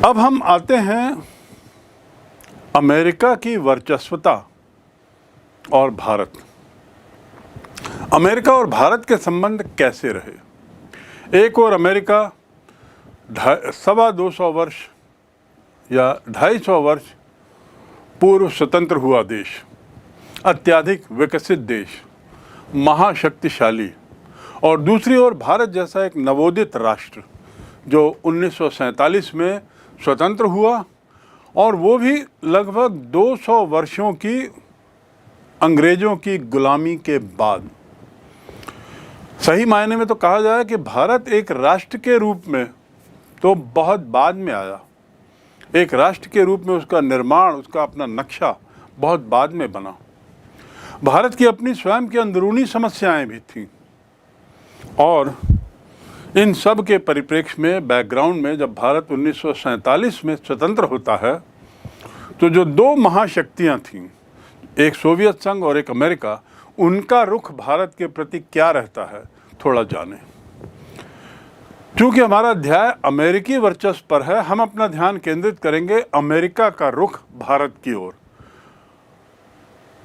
अब हम आते हैं अमेरिका की वर्चस्वता और भारत। अमेरिका और भारत के संबंध कैसे रहे? एक और अमेरिका 250 वर्ष या 250 वर्ष पूर्व स्वतंत्र हुआ देश, अत्यधिक विकसित देश, महाशक्तिशाली, और दूसरी ओर भारत जैसा एक नवोदित राष्ट्र जो 1947 में स्वतंत्र हुआ, और वो भी लगभग 200 वर्षों की अंग्रेज़ों की गुलामी के बाद। सही मायने में तो कहा जाए कि भारत एक राष्ट्र के रूप में तो बहुत बाद में आया। एक राष्ट्र के रूप में उसका निर्माण, उसका अपना नक्शा बहुत बाद में बना। भारत की अपनी स्वयं की अंदरूनी समस्याएं भी थीं, और इन सब के परिप्रेक्ष्य में, बैकग्राउंड में, जब भारत 1947 में स्वतंत्र होता है तो जो दो महाशक्तियां थीं, एक सोवियत संघ और एक अमेरिका, उनका रुख भारत के प्रति क्या रहता है थोड़ा जानें। चूँकि हमारा अध्याय अमेरिकी वर्चस्व पर है, हम अपना ध्यान केंद्रित करेंगे अमेरिका का रुख भारत की ओर,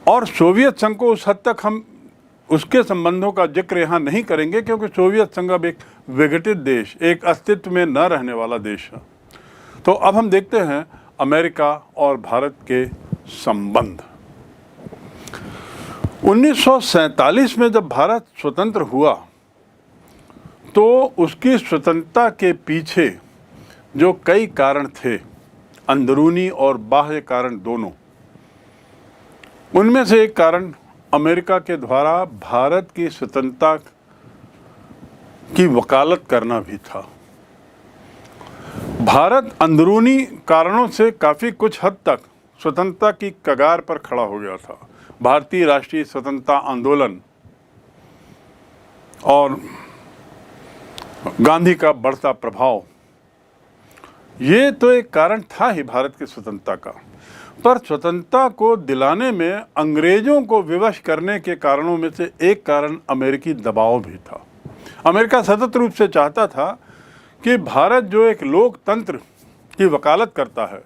और सोवियत संघ को उस हद तक हम उसके संबंधों का जिक्र यहाँ नहीं करेंगे, क्योंकि सोवियत संघ अब एक विघटित देश, एक अस्तित्व में न रहने वाला देश है। तो अब हम देखते हैं अमेरिका और भारत के संबंध। 1947 में जब भारत स्वतंत्र हुआ तो उसकी स्वतंत्रता के पीछे जो कई कारण थे, अंदरूनी और बाह्य कारण दोनों, उनमें से एक कारण अमेरिका के द्वारा भारत की स्वतंत्रता की वकालत करना भी था। भारत अंदरूनी कारणों से काफ़ी कुछ हद तक स्वतंत्रता की कगार पर खड़ा हो गया था। भारतीय राष्ट्रीय स्वतंत्रता आंदोलन और गांधी का बढ़ता प्रभाव, ये तो एक कारण था ही भारत की स्वतंत्रता का। पर स्वतंत्रता को दिलाने में अंग्रेजों को विवश करने के कारणों में से एक कारण अमेरिकी दबाव भी था। अमेरिका सतत रूप से चाहता था कि भारत जो एक लोकतंत्र की वकालत करता है,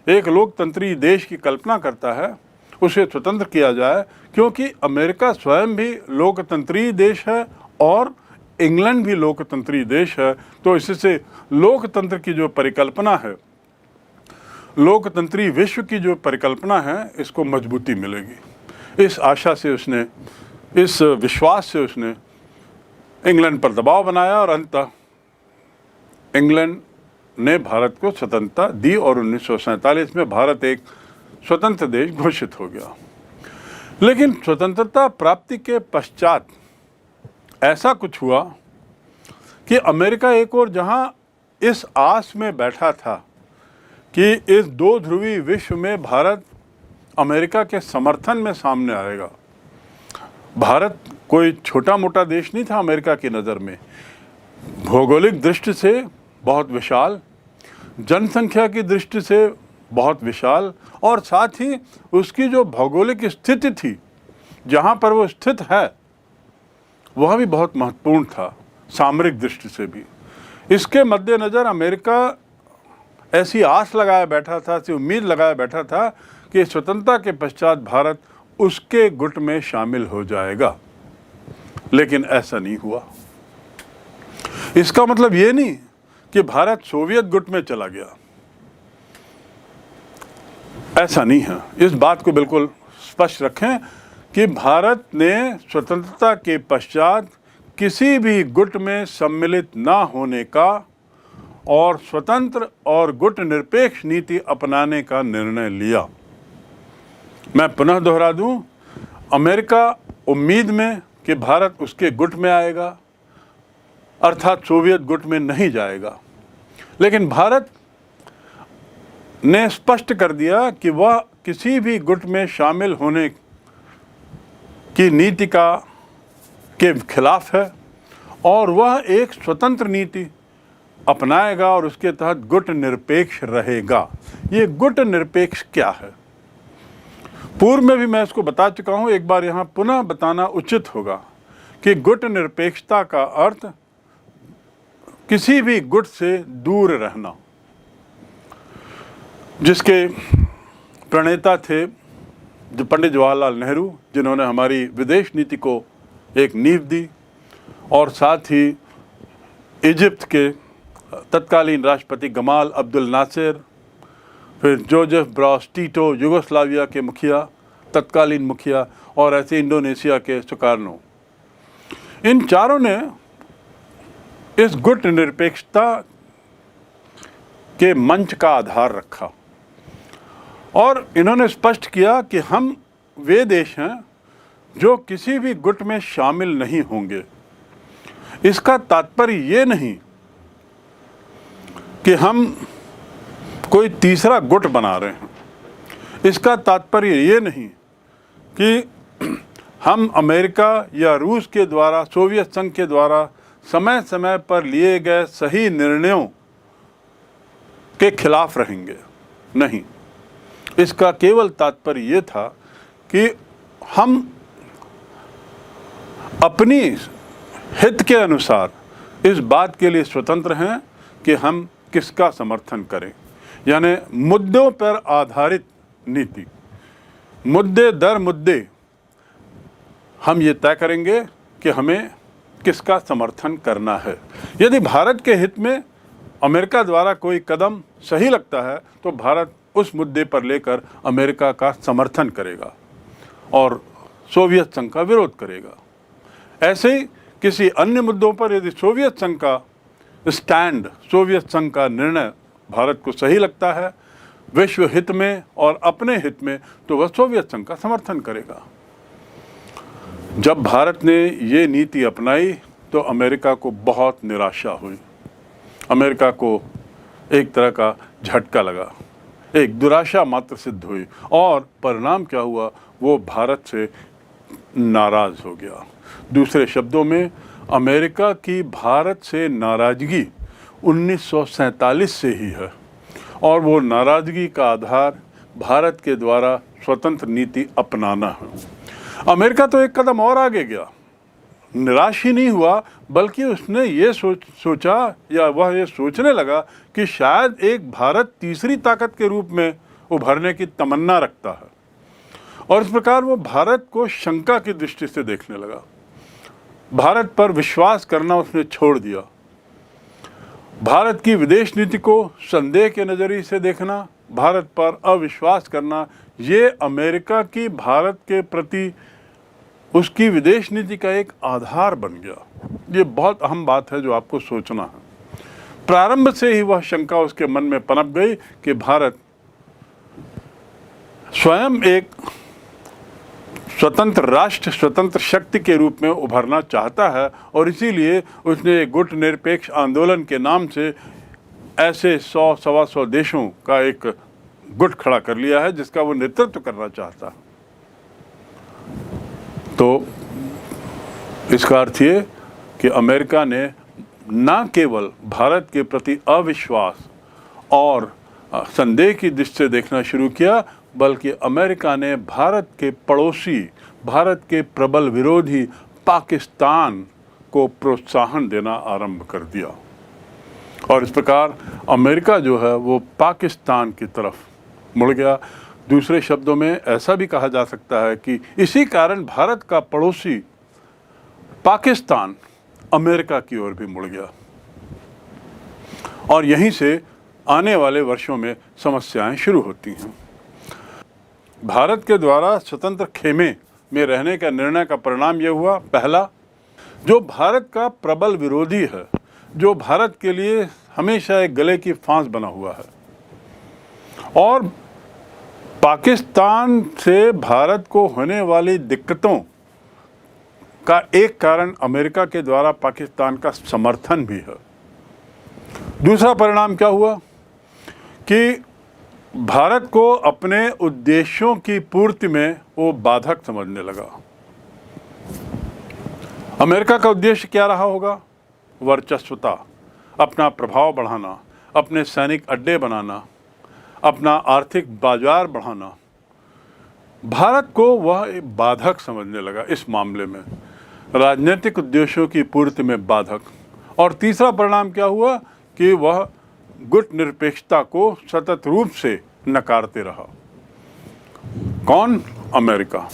एक लोकतंत्री देश की कल्पना करता है, उसे स्वतंत्र किया जाए, क्योंकि अमेरिका स्वयं भी लोकतंत्री देश है और इंग्लैंड भी लोकतंत्री देश है। तो इससे लोकतंत्र की जो परिकल्पना है, लोकतंत्री विश्व की जो परिकल्पना है, इसको मजबूती मिलेगी। इस आशा से उसने, इस विश्वास से उसने इंग्लैंड पर दबाव बनाया, और अंततः इंग्लैंड ने भारत को स्वतंत्रता दी और 1947 में भारत एक स्वतंत्र देश घोषित हो गया। लेकिन स्वतंत्रता प्राप्ति के पश्चात ऐसा कुछ हुआ कि अमेरिका एक और जहां इस आस में बैठा था कि इस दो ध्रुवी विश्व में भारत अमेरिका के समर्थन में सामने आएगा। भारत कोई छोटा मोटा देश नहीं था अमेरिका की नज़र में, भौगोलिक दृष्टि से बहुत विशाल, जनसंख्या की दृष्टि से बहुत विशाल, और साथ ही उसकी जो भौगोलिक स्थिति थी, जहाँ पर वो स्थित है, वह भी बहुत महत्वपूर्ण था, सामरिक दृष्टि से भी। इसके मद्देनज़र अमेरिका ऐसी आस लगाए बैठा था, ऐसी उम्मीद लगाए बैठा था कि स्वतंत्रता के पश्चात भारत उसके गुट में शामिल हो जाएगा। लेकिन ऐसा नहीं हुआ। इसका मतलब ये नहीं कि भारत सोवियत गुट में चला गया, ऐसा नहीं है। इस बात को बिल्कुल स्पष्ट रखें कि भारत ने स्वतंत्रता के पश्चात किसी भी गुट में सम्मिलित ना होने का और स्वतंत्र और गुट निरपेक्ष नीति अपनाने का निर्णय लिया। मैं पुनः दोहरा दूं, अमेरिका उम्मीद में कि भारत उसके गुट में आएगा, अर्थात सोवियत गुट में नहीं जाएगा, लेकिन भारत ने स्पष्ट कर दिया कि वह किसी भी गुट में शामिल होने की नीति के खिलाफ है, और वह एक स्वतंत्र नीति अपनाएगा और उसके तहत गुट निरपेक्ष रहेगा। ये गुट निरपेक्ष क्या है? पूर्व में भी मैं इसको बता चुका हूँ, एक बार यहाँ पुनः बताना उचित होगा कि गुट निरपेक्षता का अर्थ किसी भी गुट से दूर रहना। जिसके प्रणेता थे जो पंडित जवाहरलाल नेहरू, जिन्होंने हमारी विदेश नीति को एक नींव दी, और साथ ही इजिप्ट के तत्कालीन राष्ट्रपति गमाल अब्दुल नासिर, फिर जोसेफ ब्रास टीटो युगोस्लाविया के मुखिया, तत्कालीन मुखिया, और ऐसे इंडोनेशिया के सुकार्नो। इन चारों ने इस गुट निरपेक्षता के मंच का आधार रखा और इन्होंने स्पष्ट किया कि हम वे देश हैं जो किसी भी गुट में शामिल नहीं होंगे। इसका तात्पर्य ये नहीं कि हम कोई तीसरा गुट बना रहे हैं। इसका तात्पर्य ये नहीं कि हम अमेरिका या रूस के द्वारा, सोवियत संघ के द्वारा समय समय पर लिए गए सही निर्णयों के खिलाफ रहेंगे। नहीं, इसका केवल तात्पर्य ये था कि हम अपनी हित के अनुसार इस बात के लिए स्वतंत्र हैं कि हम किसका समर्थन करें। यानी मुद्दों पर आधारित नीति, मुद्दे दर मुद्दे हम ये तय करेंगे कि हमें किसका समर्थन करना है। यदि भारत के हित में अमेरिका द्वारा कोई कदम सही लगता है तो भारत उस मुद्दे पर लेकर अमेरिका का समर्थन करेगा और सोवियत संघ का विरोध करेगा। ऐसे ही किसी अन्य मुद्दों पर यदि सोवियत संघ का स्टैंड, सोवियत संघ का निर्णय भारत को सही लगता है विश्व हित में और अपने हित में, तो वह सोवियत संघ का समर्थन करेगा। जब भारत ने ये नीति अपनाई तो अमेरिका को बहुत निराशा हुई। अमेरिका को एक तरह का झटका लगा, एक दुराशा मात्र सिद्ध हुई और परिणाम क्या हुआ, वो भारत से नाराज हो गया। दूसरे शब्दों में अमेरिका की भारत से नाराजगी 1947 से ही है और वो नाराजगी का आधार भारत के द्वारा स्वतंत्र नीति अपनाना है। अमेरिका तो एक कदम और आगे गया, निराश ही नहीं हुआ बल्कि उसने ये सोचा या वह ये सोचने लगा कि शायद एक भारत तीसरी ताकत के रूप में उभरने की तमन्ना रखता है और इस प्रकार वो भारत को शंका की दृष्टि से देखने लगा। भारत पर विश्वास करना उसने छोड़ दिया। भारत की विदेश नीति को संदेह के नज़रिए से देखना, भारत पर अविश्वास करना, ये अमेरिका की भारत के प्रति उसकी विदेश नीति का एक आधार बन गया। ये बहुत अहम बात है जो आपको सोचना है। प्रारंभ से ही वह शंका उसके मन में पनप गई कि भारत स्वयं एक स्वतंत्र राष्ट्र, स्वतंत्र शक्ति के रूप में उभरना चाहता है और इसीलिए उसने गुट निरपेक्ष आंदोलन के नाम से ऐसे 100-125 देशों का एक गुट खड़ा कर लिया है जिसका वो नेतृत्व करना चाहता है। तो इसका अर्थ ये कि अमेरिका ने न केवल भारत के प्रति अविश्वास और संदेह की दृष्टि से देखना शुरू किया बल्कि अमेरिका ने भारत के पड़ोसी, भारत के प्रबल विरोधी पाकिस्तान को प्रोत्साहन देना आरंभ कर दिया और इस प्रकार अमेरिका जो है वो पाकिस्तान की तरफ मुड़ गया। दूसरे शब्दों में ऐसा भी कहा जा सकता है कि इसी कारण भारत का पड़ोसी पाकिस्तान अमेरिका की ओर भी मुड़ गया और यहीं से आने वाले वर्षों में समस्याएं शुरू होती हैं। भारत के द्वारा स्वतंत्र खेमे में रहने का निर्णय का परिणाम यह हुआ, पहला, जो भारत का प्रबल विरोधी है, जो भारत के लिए हमेशा एक गले की फांस बना हुआ है और पाकिस्तान से भारत को होने वाली दिक्कतों का एक कारण अमेरिका के द्वारा पाकिस्तान का समर्थन भी है। दूसरा परिणाम क्या हुआ कि भारत को अपने उद्देश्यों की पूर्ति में वो बाधक समझने लगा। अमेरिका का उद्देश्य क्या रहा होगा? वर्चस्वता, अपना प्रभाव बढ़ाना, अपने सैनिक अड्डे बनाना, अपना आर्थिक बाजार बढ़ाना। भारत को वह बाधक समझने लगा इस मामले में, राजनीतिक उद्देश्यों की पूर्ति में बाधक। और तीसरा परिणाम क्या हुआ कि वह गुट निरपेक्षता को सतत रूप से नकारते रहा। कौन? अमेरिका।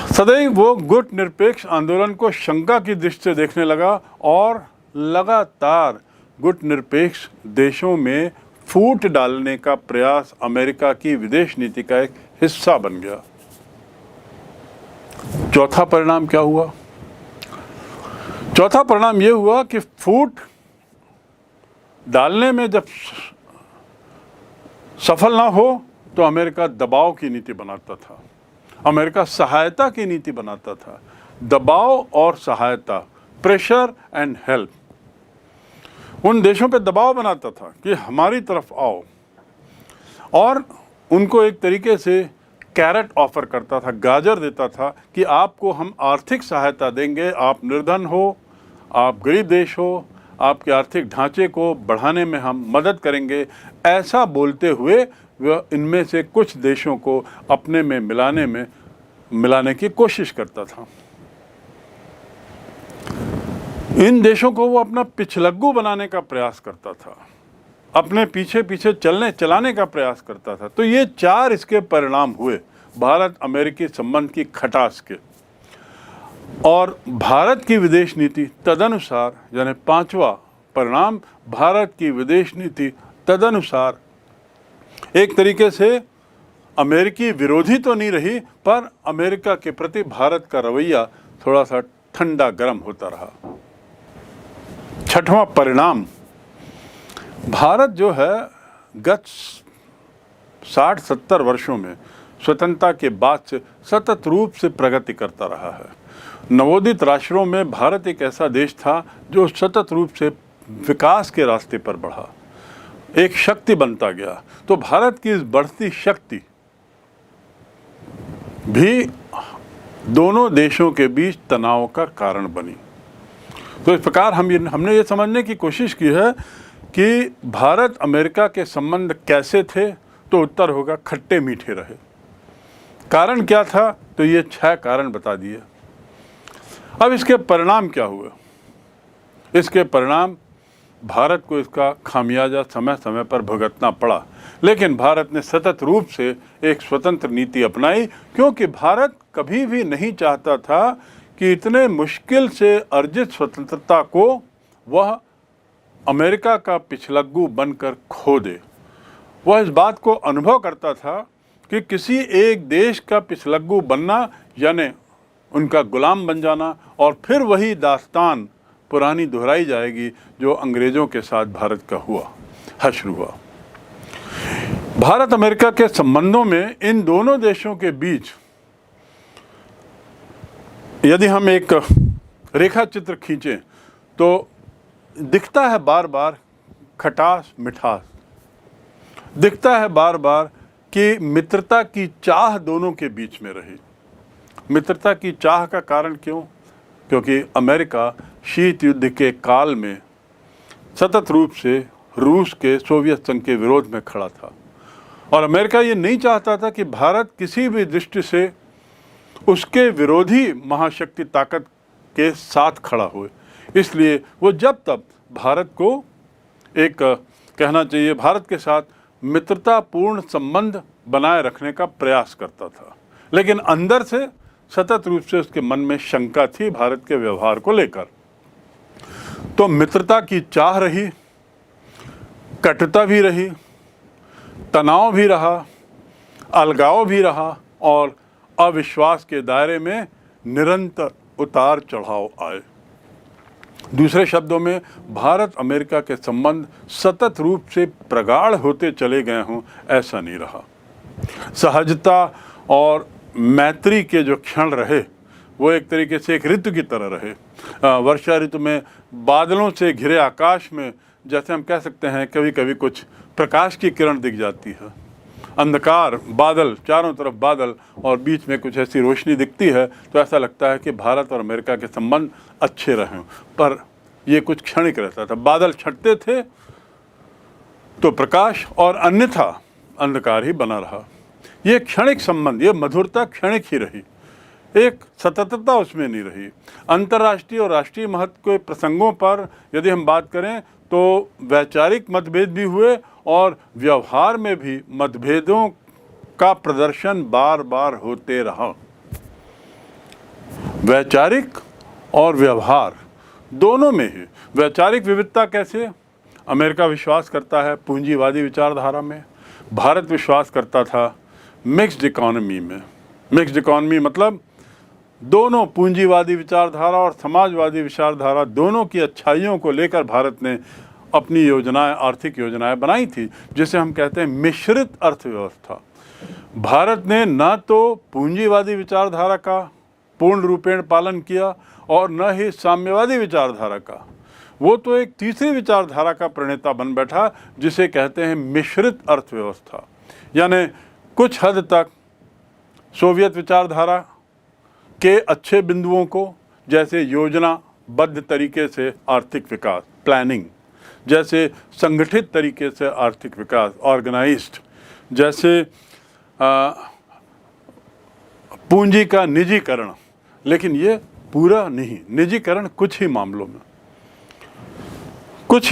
सदैव वो गुट निरपेक्ष आंदोलन को शंका की दृष्टि से देखने लगा और लगातार गुट निरपेक्ष देशों में फूट डालने का प्रयास अमेरिका की विदेश नीति का एक हिस्सा बन गया। चौथा परिणाम क्या हुआ? चौथा परिणाम यह हुआ कि फूट डालने में जब सफल ना हो तो अमेरिका दबाव की नीति बनाता था, अमेरिका सहायता की नीति बनाता था। दबाव और सहायता, प्रेशर एंड हेल्प, उन देशों पे दबाव बनाता था कि हमारी तरफ आओ, और उनको एक तरीके से कैरेट ऑफर करता था, गाजर देता था कि आपको हम आर्थिक सहायता देंगे, आप निर्धन हो, आप गरीब देश हो, आपके आर्थिक ढांचे को बढ़ाने में हम मदद करेंगे। ऐसा बोलते हुए वह इनमें से कुछ देशों को अपने में मिलाने की कोशिश करता था। इन देशों को वो अपना पिछलग्गू बनाने का प्रयास करता था, अपने पीछे पीछे चलाने का प्रयास करता था। तो ये चार इसके परिणाम हुए भारत अमेरिकी संबंध की खटास के। और भारत की विदेश नीति तदनुसार, यानी पांचवा परिणाम, भारत की विदेश नीति तदनुसार एक तरीके से अमेरिकी विरोधी तो नहीं रही, पर अमेरिका के प्रति भारत का रवैया थोड़ा सा ठंडा गर्म होता रहा। छठवां परिणाम, भारत जो है गत 60-70 वर्षों में स्वतंत्रता के बाद से सतत रूप से प्रगति करता रहा है। नवोदित राष्ट्रों में भारत एक ऐसा देश था जो सतत रूप से विकास के रास्ते पर बढ़ा, एक शक्ति बनता गया। तो भारत की इस बढ़ती शक्ति भी दोनों देशों के बीच तनाव का कारण बनी। तो इस प्रकार हमने ये समझने की कोशिश की है कि भारत अमेरिका के संबंध कैसे थे, तो उत्तर होगा खट्टे मीठे रहे। कारण क्या था? तो ये 6 कारण बता दिए। अब इसके परिणाम क्या हुए? इसके परिणाम, भारत को इसका खामियाजा समय समय पर भुगतना पड़ा, लेकिन भारत ने सतत रूप से एक स्वतंत्र नीति अपनाई, क्योंकि भारत कभी भी नहीं चाहता था कि इतने मुश्किल से अर्जित स्वतंत्रता को वह अमेरिका का पिछलग्गू बनकर खो दे। वह इस बात को अनुभव करता था कि किसी एक देश का पिछलग्गू बनना यानी उनका गुलाम बन जाना, और फिर वही दास्तान पुरानी दोहराई जाएगी जो अंग्रेजों के साथ भारत का हश्र हुआ। भारत अमेरिका के संबंधों में इन दोनों देशों के बीच यदि हम एक रेखा चित्र खींचें तो दिखता है बार बार खटास मिठास, दिखता है बार बार कि मित्रता की चाह दोनों के बीच में रही। मित्रता की चाह का कारण क्यों? क्योंकि अमेरिका शीत युद्ध के काल में सतत रूप से रूस के सोवियत संघ के विरोध में खड़ा था, और अमेरिका ये नहीं चाहता था कि भारत किसी भी दृष्टि से उसके विरोधी महाशक्ति ताकत के साथ खड़ा हो। इसलिए वो जब तब भारत को एक कहना चाहिए भारत के साथ मित्रतापूर्ण संबंध बनाए रखने का प्रयास करता था, लेकिन अंदर से सतत रूप से उसके मन में शंका थी भारत के व्यवहार को लेकर। तो मित्रता की चाह रही, कटुता भी रही, तनाव भी रहा, अलगाव भी रहा, और अविश्वास के दायरे में निरंतर उतार चढ़ाव आए। दूसरे शब्दों में भारत अमेरिका के संबंध सतत रूप से प्रगाढ़ होते चले गए हों, ऐसा नहीं रहा। सहजता और मैत्री के जो क्षण रहे वो एक तरीके से एक ऋतु की तरह रहे। वर्षा ऋतु में बादलों से घिरे आकाश में जैसे हम कह सकते हैं कभी कभी कुछ प्रकाश की किरण दिख जाती है, अंधकार, बादल, चारों तरफ बादल और बीच में कुछ ऐसी रोशनी दिखती है, तो ऐसा लगता है कि भारत और अमेरिका के संबंध अच्छे रहे। पर ये कुछ क्षणिक रहता था। बादल छटते थे तो प्रकाश, और अन्यथा अंधकार ही बना रहा। ये क्षणिक संबंध, ये मधुरता क्षणिक ही रही, एक सततता उसमें नहीं रही। अंतर्राष्ट्रीय और राष्ट्रीय महत्व के प्रसंगों पर यदि हम बात करें तो वैचारिक मतभेद भी हुए और व्यवहार में भी मतभेदों का प्रदर्शन बार बार होते रहा। वैचारिक और व्यवहार दोनों में ही। वैचारिक विविधता कैसे? अमेरिका विश्वास करता है पूंजीवादी विचारधारा में, भारत विश्वास करता था मिक्स्ड इकोनॉमी में। मिक्स्ड इकोनॉमी मतलब दोनों, पूंजीवादी विचारधारा और समाजवादी विचारधारा दोनों की अच्छाइयों को लेकर भारत ने अपनी योजनाएं, आर्थिक योजनाएं बनाई थी, जिसे हम कहते हैं मिश्रित अर्थव्यवस्था। भारत ने न तो पूंजीवादी विचारधारा का पूर्ण रूपेण पालन किया और न ही साम्यवादी विचारधारा का। वो तो एक तीसरी विचारधारा का प्रणेता बन बैठा जिसे कहते हैं मिश्रित अर्थव्यवस्था। यानी कुछ हद तक सोवियत विचारधारा के अच्छे बिंदुओं को, जैसे योजनाबद्ध तरीके से आर्थिक विकास, प्लानिंग, जैसे संगठित तरीके से आर्थिक विकास, ऑर्गेनाइज्ड, जैसे पूंजी का निजीकरण, लेकिन ये पूरा नहीं। निजीकरण कुछ ही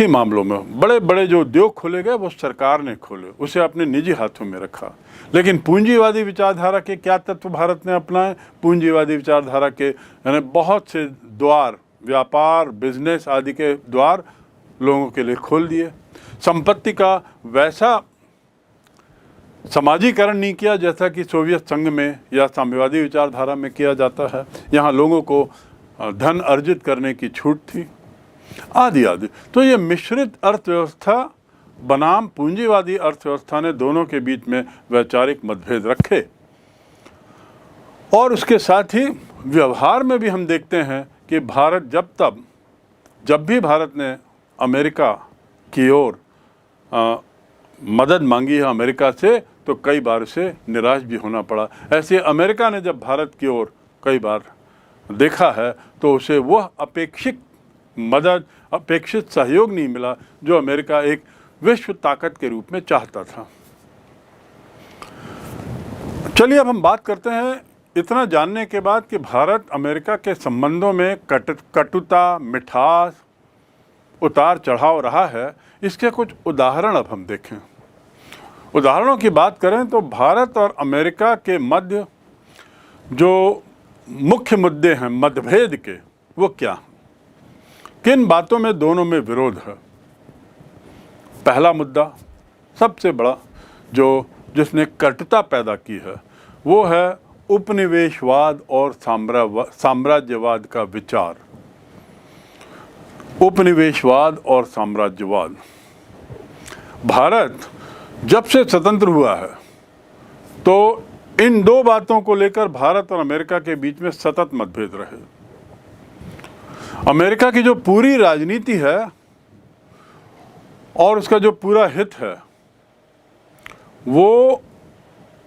मामलों में बड़े बड़े जो उद्योग खोले गए वो सरकार ने खोले, उसे अपने निजी हाथों में रखा। लेकिन पूंजीवादी विचारधारा के क्या तत्व भारत ने अपनाए? पूंजीवादी विचारधारा के यानी बहुत से द्वार, व्यापार, बिजनेस आदि के द्वार लोगों के लिए खोल दिए। संपत्ति का वैसा समाजीकरण नहीं किया जैसा कि सोवियत संघ में या साम्यवादी विचारधारा में किया जाता है। यहाँ लोगों को धन अर्जित करने की छूट थी, आदि आदि। तो ये मिश्रित अर्थव्यवस्था बनाम पूंजीवादी अर्थव्यवस्था ने दोनों के बीच में वैचारिक मतभेद रखे। और उसके साथ ही व्यवहार में भी हम देखते हैं कि भारत जब भी भारत ने अमेरिका की ओर मदद मांगी है अमेरिका से, तो कई बार उसे निराश भी होना पड़ा। ऐसे अमेरिका ने जब भारत की ओर कई बार देखा है तो उसे वह अपेक्षित मदद, अपेक्षित सहयोग नहीं मिला जो अमेरिका एक विश्व ताकत के रूप में चाहता था। चलिए अब हम बात करते हैं, इतना जानने के बाद कि भारत अमेरिका के संबंधों में कटुता, मिठास, उतार चढ़ाव रहा है, इसके कुछ उदाहरण अब हम देखें। उदाहरणों की बात करें तो भारत और अमेरिका के मध्य जो मुख्य मुद्दे हैं मतभेद के, वो क्या हैं? किन बातों में दोनों में विरोध है? पहला मुद्दा, सबसे बड़ा, जिसने कटुता पैदा की है, वो है उपनिवेशवाद और साम्राज्यवाद का विचार। उपनिवेशवाद और साम्राज्यवाद। भारत जब से स्वतंत्र हुआ है तो इन दो बातों को लेकर भारत और अमेरिका के बीच में सतत मतभेद रहे। अमेरिका की जो पूरी राजनीति है और उसका जो पूरा हित है, वो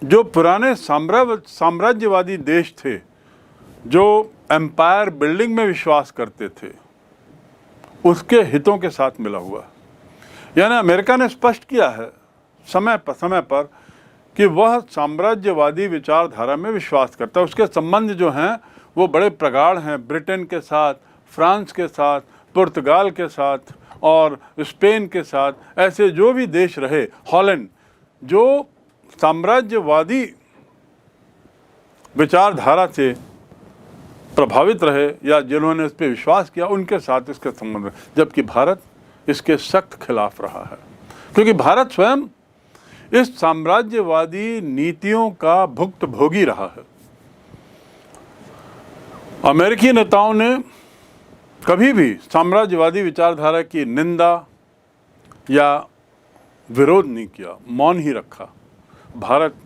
जो पुराने साम्राज्यवादी देश थे जो एम्पायर बिल्डिंग में विश्वास करते थे, उसके हितों के साथ मिला हुआ। यानी अमेरिका ने स्पष्ट किया है समय पर कि वह साम्राज्यवादी विचारधारा में विश्वास करता है। उसके संबंध जो हैं वो बड़े प्रगाढ़ हैं, ब्रिटेन के साथ, फ्रांस के साथ, पुर्तगाल के साथ और स्पेन के साथ। ऐसे जो भी देश रहे, हॉलैंड, जो साम्राज्यवादी विचारधारा से प्रभावित रहे या जिन्होंने इस पर विश्वास किया, उनके साथ इसके संबंध है। जबकि भारत इसके सख्त खिलाफ रहा है, क्योंकि भारत स्वयं इस साम्राज्यवादी नीतियों का भुक्तभोगी रहा है। अमेरिकी नेताओं ने कभी भी साम्राज्यवादी विचारधारा की निंदा या विरोध नहीं किया, मौन ही रखा। भारत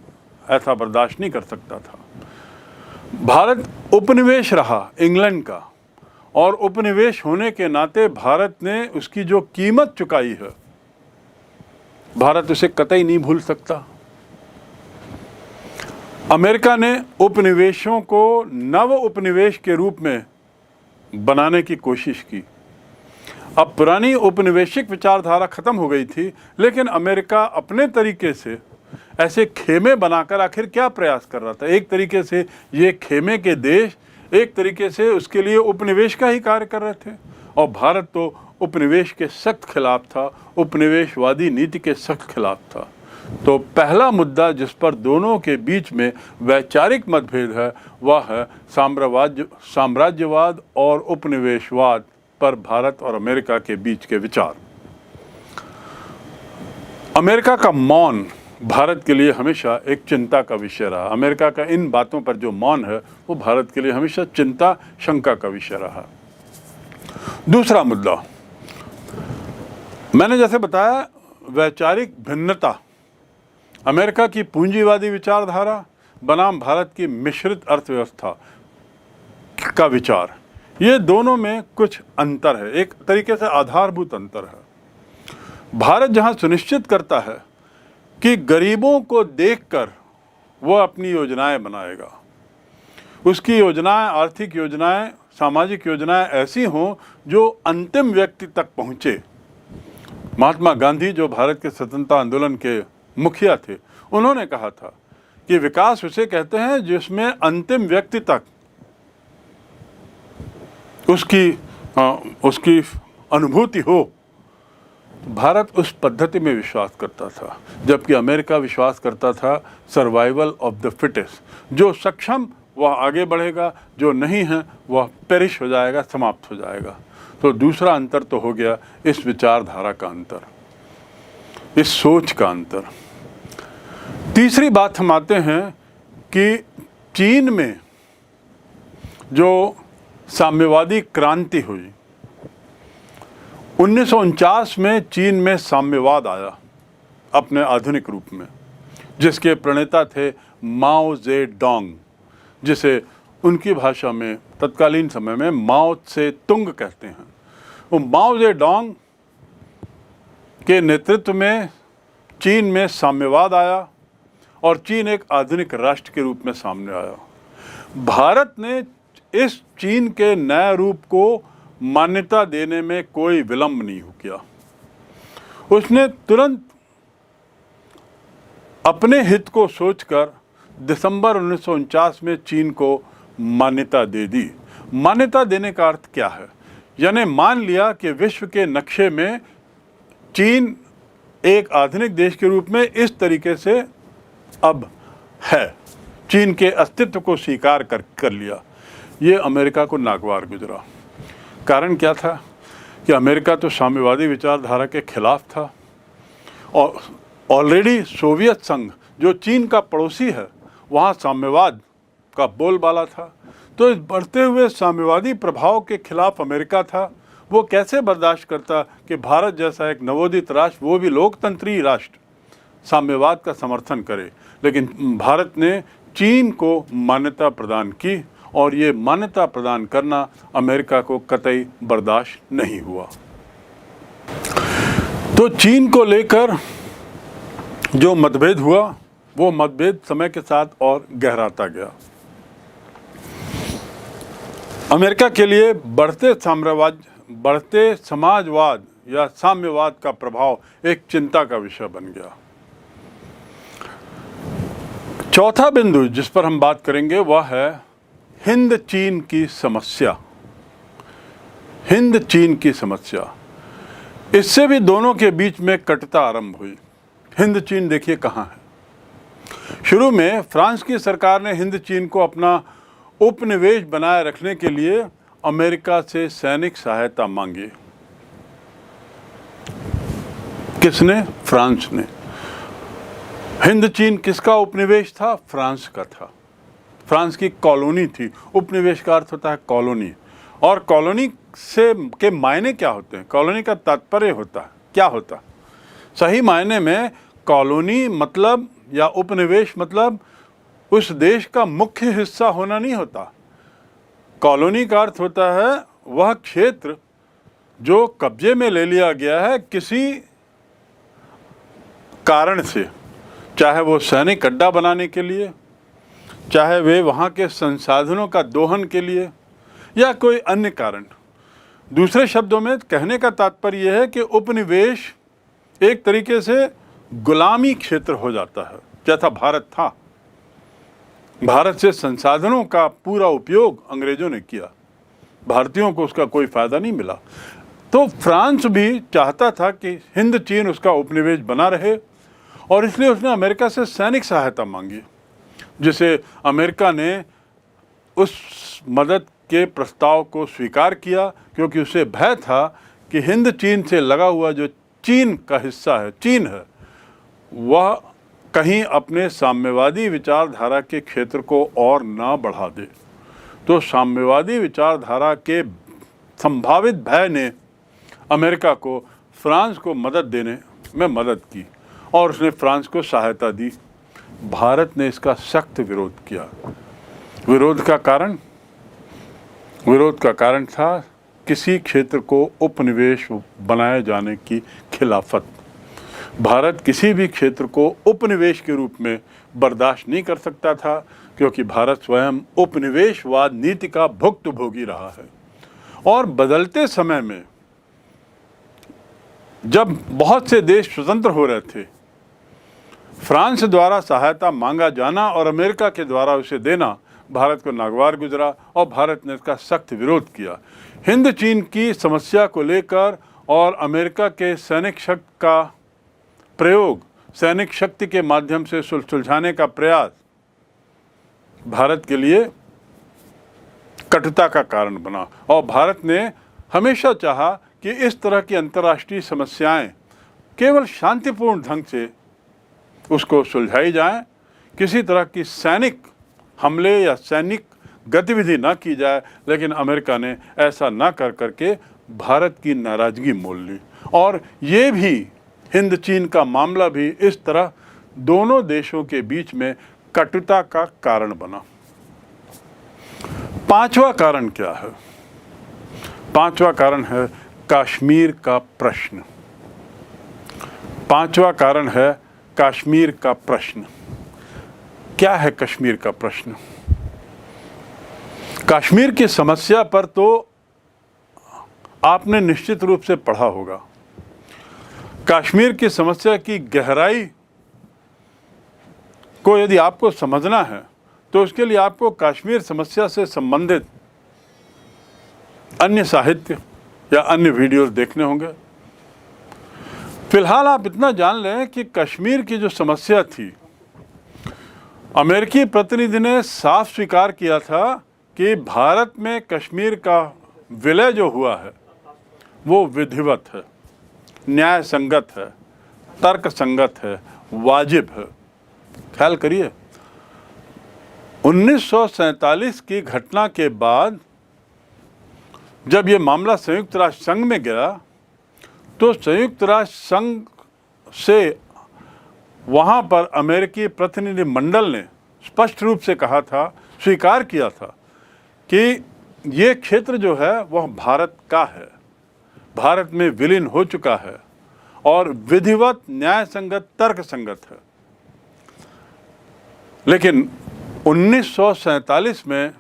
ऐसा बर्दाश्त नहीं कर सकता था। भारत उपनिवेश रहा इंग्लैंड का, और उपनिवेश होने के नाते भारत ने उसकी जो कीमत चुकाई है, भारत उसे कतई नहीं भूल सकता। अमेरिका ने उपनिवेशों को नव उपनिवेश के रूप में बनाने की कोशिश की। अब पुरानी औपनिवेशिक विचारधारा खत्म हो गई थी, लेकिन अमेरिका अपने तरीके से ऐसे खेमे बनाकर आखिर क्या प्रयास कर रहा था? एक तरीके से ये खेमे के देश एक तरीके से उसके लिए उपनिवेश का ही कार्य कर रहे थे, और भारत तो उपनिवेश के सख्त खिलाफ था, उपनिवेशवादी नीति के सख्त खिलाफ था। तो पहला मुद्दा जिस पर दोनों के बीच में वैचारिक मतभेद है वह है साम्राज्यवाद और उपनिवेशवाद पर भारत और अमेरिका के बीच के विचार। अमेरिका का मौन भारत के लिए हमेशा एक चिंता का विषय रहा। अमेरिका का इन बातों पर जो मौन है वो भारत के लिए हमेशा चिंता, शंका का विषय रहा। दूसरा मुद्दा, मैंने जैसे बताया, वैचारिक भिन्नता। अमेरिका की पूंजीवादी विचारधारा बनाम भारत की मिश्रित अर्थव्यवस्था का विचार, ये दोनों में कुछ अंतर है, एक तरीके से आधारभूत अंतर है। भारत जहां सुनिश्चित करता है कि गरीबों को देखकर वह अपनी योजनाएं बनाएगा, उसकी योजनाएं, आर्थिक योजनाएं, सामाजिक योजनाएं ऐसी हों जो अंतिम व्यक्ति तक पहुंचे। महात्मा गांधी, जो भारत के स्वतंत्रता आंदोलन के मुखिया थे, उन्होंने कहा था कि विकास उसे कहते हैं जिसमें अंतिम व्यक्ति तक उसकी अनुभूति हो। भारत उस पद्धति में विश्वास करता था, जबकि अमेरिका विश्वास करता था सर्वाइवल ऑफ द फिटेस्ट। जो सक्षम वह आगे बढ़ेगा, जो नहीं है वह पेरिश हो जाएगा, समाप्त हो जाएगा। तो दूसरा अंतर तो हो गया इस विचारधारा का अंतर, इस सोच का अंतर। तीसरी बात हम आते हैं कि चीन में जो साम्यवादी क्रांति हुई, 1949 में चीन में साम्यवाद आया अपने आधुनिक रूप में, जिसके प्रणेता थे माओ जे डोंग, जिसे उनकी भाषा में तत्कालीन समय में माओ से तुंग कहते हैं। वो माओ जे डोंग के नेतृत्व में चीन में साम्यवाद आया और चीन एक आधुनिक राष्ट्र के रूप में सामने आया। भारत ने इस चीन के नए रूप को मान्यता देने में कोई विलंब नहीं किया। उसने तुरंत अपने हित को सोचकर दिसंबर 1949 में चीन को मान्यता दे दी। मान्यता देने का अर्थ क्या है? यानी मान लिया कि विश्व के नक्शे में चीन एक आधुनिक देश के रूप में इस तरीके से अब है, चीन के अस्तित्व को स्वीकार कर लिया। ये अमेरिका को नागवार गुजरा। कारण क्या था कि अमेरिका तो साम्यवादी विचारधारा के खिलाफ था और ऑलरेडी सोवियत संघ, जो चीन का पड़ोसी है, वहाँ साम्यवाद का बोलबाला था। तो इस बढ़ते हुए साम्यवादी प्रभाव के खिलाफ अमेरिका था। वो कैसे बर्दाश्त करता कि भारत जैसा एक नवोदित राष्ट्र, वो भी लोकतंत्री राष्ट्र, साम्यवाद का समर्थन करे। लेकिन भारत ने चीन को मान्यता प्रदान की और ये मान्यता प्रदान करना अमेरिका को कतई बर्दाश्त नहीं हुआ। तो चीन को लेकर जो मतभेद हुआ, वो मतभेद समय के साथ और गहराता गया। अमेरिका के लिए बढ़ते समाजवाद या साम्यवाद का प्रभाव एक चिंता का विषय बन गया। चौथा बिंदु जिस पर हम बात करेंगे वह है हिंद चीन की समस्या। हिंद चीन की समस्या, इससे भी दोनों के बीच में कटुता आरंभ हुई। हिंद चीन देखिए कहाँ है। शुरू में फ्रांस की सरकार ने हिंद चीन को अपना उपनिवेश बनाए रखने के लिए अमेरिका से सैनिक सहायता मांगी। किसने? फ्रांस ने। हिंद चीन किसका उपनिवेश था? फ्रांस का था। फ्रांस की कॉलोनी थी। उपनिवेश का अर्थ होता है कॉलोनी। और कॉलोनी के मायने क्या होते हैं? कॉलोनी का तात्पर्य होता है, क्या होता? सही मायने में कॉलोनी मतलब या उपनिवेश मतलब उस देश का मुख्य हिस्सा होना नहीं होता। कॉलोनी का अर्थ होता है वह क्षेत्र जो कब्जे में ले लिया गया है किसी कारण से, चाहे वो सैनिक अड्डा बनाने के लिए, चाहे वे वहाँ के संसाधनों का दोहन के लिए, या कोई अन्य कारण। दूसरे शब्दों में कहने का तात्पर्य यह है कि उपनिवेश एक तरीके से गुलामी क्षेत्र हो जाता है, जैसा भारत था। भारत से संसाधनों का पूरा उपयोग अंग्रेजों ने किया, भारतीयों को उसका कोई फायदा नहीं मिला। तो फ्रांस भी चाहता था कि हिंद चीन उसका उपनिवेश बना रहे, और इसलिए उसने अमेरिका से सैनिक सहायता मांगी, जिसे अमेरिका ने उस मदद के प्रस्ताव को स्वीकार किया, क्योंकि उसे भय था कि हिंद चीन से लगा हुआ जो चीन का हिस्सा है, चीन है, वह कहीं अपने साम्यवादी विचारधारा के क्षेत्र को और ना बढ़ा दे। तो साम्यवादी विचारधारा के संभावित भय ने अमेरिका को फ्रांस को मदद देने में मदद की, और उसने फ्रांस को सहायता दी। भारत ने इसका सख्त विरोध किया। विरोध का कारण था किसी क्षेत्र को उपनिवेश बनाए जाने की खिलाफत। भारत किसी भी क्षेत्र को उपनिवेश के रूप में बर्दाश्त नहीं कर सकता था, क्योंकि भारत स्वयं उपनिवेशवाद नीति का भुक्तभोगी रहा है। और बदलते समय में जब बहुत से देश स्वतंत्र हो रहे थे, फ्रांस द्वारा सहायता मांगा जाना और अमेरिका के द्वारा उसे देना भारत को नागवार गुजरा, और भारत ने इसका सख्त विरोध किया। हिंद चीन की समस्या को लेकर और अमेरिका के सैनिक शक्ति का प्रयोग, सैनिक शक्ति के माध्यम से सुलझाने का प्रयास भारत के लिए कटुता का कारण बना, और भारत ने हमेशा चाहा कि इस तरह की अंतर्राष्ट्रीय समस्याएं केवल शांतिपूर्ण ढंग से उसको सुलझाई जाएं, किसी तरह की सैनिक हमले या सैनिक गतिविधि ना की जाए। लेकिन अमेरिका ने ऐसा ना कर करके भारत की नाराज़गी मोल ली, और ये भी हिंद चीन का मामला भी इस तरह दोनों देशों के बीच में कटुता का कारण बना। पांचवा कारण क्या है? पांचवा कारण है कश्मीर का प्रश्न। पांचवा कारण है कश्मीर का प्रश्न। क्या है कश्मीर का प्रश्न? कश्मीर की समस्या पर तो आपने निश्चित रूप से पढ़ा होगा। कश्मीर की समस्या की गहराई को यदि आपको समझना है तो उसके लिए आपको कश्मीर समस्या से संबंधित अन्य साहित्य या अन्य वीडियोस देखने होंगे। फिलहाल आप इतना जान लें कि कश्मीर की जो समस्या थी, अमेरिकी प्रतिनिधि ने साफ स्वीकार किया था कि भारत में कश्मीर का विलय जो हुआ है वो विधिवत है, न्याय संगत है, तर्क संगत है, वाजिब है। ख्याल करिए, 1947 की घटना के बाद जब ये मामला संयुक्त राष्ट्र संघ में गया तो संयुक्त राष्ट्र संघ से वहाँ पर अमेरिकी प्रतिनिधि मंडल ने स्पष्ट रूप से कहा था, स्वीकार किया था कि ये क्षेत्र जो है वह भारत का है, भारत में विलीन हो चुका है और विधिवत, न्याय संगत, तर्क संगत है। लेकिन 1947 में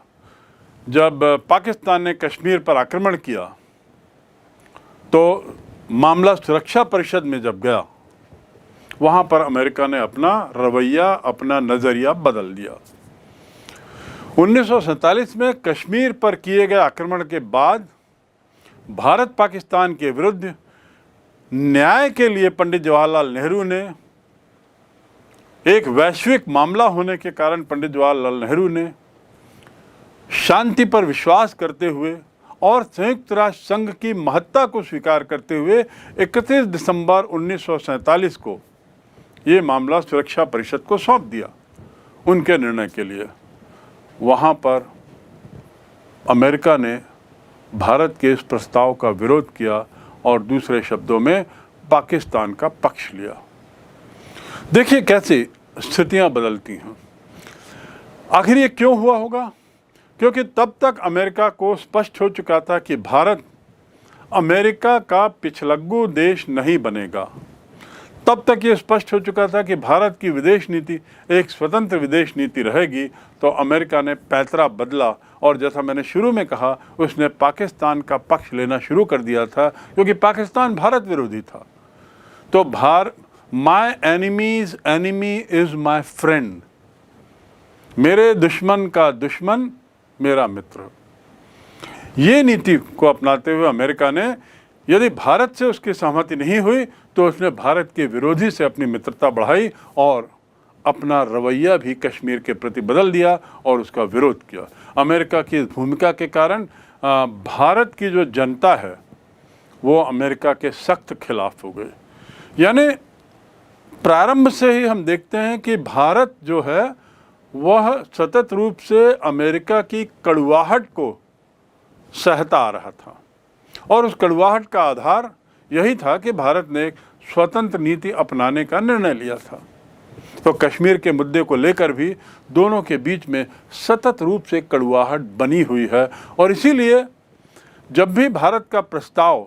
जब पाकिस्तान ने कश्मीर पर आक्रमण किया तो मामला सुरक्षा परिषद में जब गया, वहाँ पर अमेरिका ने अपना रवैया, अपना नज़रिया बदल दिया। 1947 में कश्मीर पर किए गए आक्रमण के बाद भारत पाकिस्तान के विरुद्ध न्याय के लिए पंडित जवाहरलाल नेहरू ने, एक वैश्विक मामला होने के कारण पंडित जवाहरलाल नेहरू ने शांति पर विश्वास करते हुए और संयुक्त राष्ट्र संघ की महत्ता को स्वीकार करते हुए 31 दिसंबर 1947 को ये मामला सुरक्षा परिषद को सौंप दिया उनके निर्णय के लिए। वहाँ पर अमेरिका ने भारत के इस प्रस्ताव का विरोध किया और दूसरे शब्दों में पाकिस्तान का पक्ष लिया। देखिए कैसे स्थितियां बदलती हैं। आखिर ये क्यों हुआ होगा? क्योंकि तब तक अमेरिका को स्पष्ट हो चुका था कि भारत अमेरिका का पिछलग्गू देश नहीं बनेगा। तब तक ये स्पष्ट हो चुका था कि भारत की विदेश नीति एक स्वतंत्र विदेश नीति रहेगी। तो अमेरिका ने पैंतरा बदला और जैसा मैंने शुरू में कहा, उसने पाकिस्तान का पक्ष लेना शुरू कर दिया था, क्योंकि पाकिस्तान भारत विरोधी था। तो my enemies enemy is my friend, मेरे दुश्मन का दुश्मन मेरा मित्र। ये नीति को अपनाते हुए अमेरिका ने यदि भारत से उसकी सहमति नहीं हुई तो उसने भारत के विरोधी से अपनी मित्रता बढ़ाई और अपना रवैया भी कश्मीर के प्रति बदल दिया और उसका विरोध किया। अमेरिका की इस भूमिका के कारण भारत की जो जनता है वो अमेरिका के सख्त खिलाफ हो गई। यानी प्रारंभ से ही हम देखते हैं कि भारत जो है वह सतत रूप से अमेरिका की कड़वाहट को सहता आ रहा था और उस कड़वाहट का आधार यही था कि भारत ने एक स्वतंत्र नीति अपनाने का निर्णय लिया था। तो कश्मीर के मुद्दे को लेकर भी दोनों के बीच में सतत रूप से कड़वाहट बनी हुई है और इसीलिए जब भी भारत का प्रस्ताव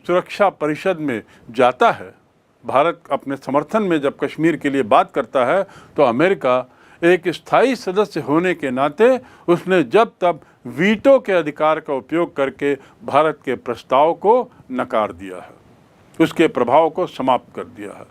सुरक्षा परिषद में जाता है, भारत अपने समर्थन में जब कश्मीर के लिए बात करता है, तो अमेरिका एक स्थायी सदस्य होने के नाते उसने जब तब वीटो के अधिकार का उपयोग करके भारत के प्रस्ताव को नकार दिया है, उसके प्रभाव को समाप्त कर दिया है।